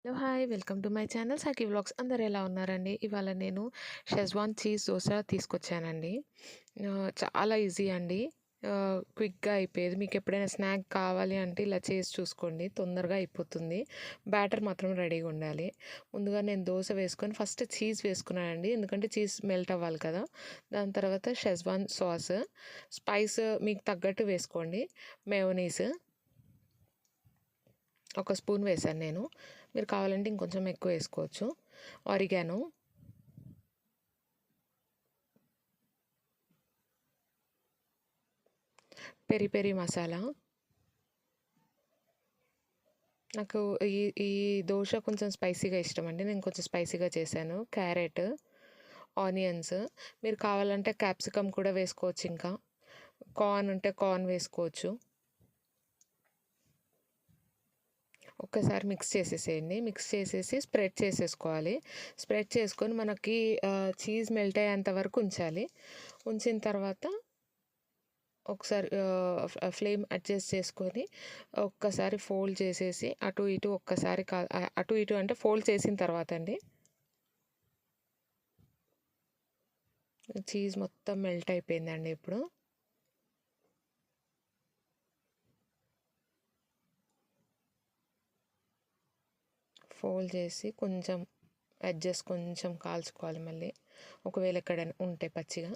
Hello! Hi! Welcome to my channel సాకి vlogs. అందరూ ఎలా ఉన్నారండి? ఇవాళ నేను షెజ్వాన్ చీజ్ దోస తీసుకొచ్చానండి. చాలా ఈజీ అండి. క్విక్‌గా అయిపోయేది. మీకెప్పుడైనా స్నాక్ కావాలి అంటే ఇలా చేసి చూసుకోండి. తొందరగా అయిపోతుంది. బ్యాటర్ మాత్రం రెడీగా ఉండాలి. ముందుగా నేను దోస వేసుకొని ఫస్ట్ చీజ్ వేసుకున్నానండి. ఎందుకంటే చీజ్ మెల్ట్ అవ్వాలి కదా! దాని తర్వాత షెజ్వాన్ సాస్, స్పైస్ మీకు తగ్గట్టు వేసుకోండి. మయోనీస్ ఒక స్పూన్ వేశాను నేను. మీరు కావాలంటే ఇంకొంచెం ఎక్కువ వేసుకోవచ్చు. Oregano, peri peri masala. నాకు ఈ ఈ దోస కొంచెం స్పైసీగా ఇష్టమండి. నేను కొంచెం స్పైసీగా చేశాను. క్యారెట్, ఆనియన్స్, మీరు కావాలంటే క్యాప్సికమ్ కూడా వేసుకోవచ్చు ఇంకా. కార్న్ ఉంటే కార్న్ వేసుకోవచ్చు. ఒక్కసారి మిక్స్ చేసేసేయండి. మిక్స్ చేసేసి స్ప్రెడ్ చేసేసుకోవాలి. స్ప్రెడ్ చేసుకొని మనకి చీజ్ మెల్ట్ అయ్యేంత వరకు ఉంచాలి. ఉంచిన తర్వాత ఒకసారి ఫ్లేమ్ అడ్జస్ట్ చేసుకొని ఒక్కసారి ఫోల్డ్ చేసేసి అటు ఇటు ఒక్కసారి అటు ఇటు అంటే ఫోల్డ్ చేసిన తర్వాత అండి చీజ్ మొత్తం మెల్ట్ అయిపోయిందండి ఇప్పుడు. ఫోల్డ్ చేసి కొంచెం అడ్జస్ట్ కొంచెం కాల్చుకోవాలి మళ్ళీ. ఒకవేళ ఎక్కడైనా ఉంటే పచ్చిగా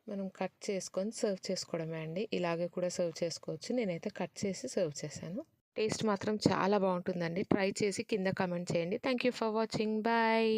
మనం కట్ చేసుకొని సర్వ్ చేసుకోవడమే అండి. ఇలాగే కూడా సర్వ్ చేసుకోవచ్చు. నేనైతే కట్ చేసి సర్వ్ చేశాను. టేస్ట్ మాత్రం చాలా బాగుంటుందండి. ట్రై చేసి కింద కామెంట్ చేయండి. Thank you for watching. Bye.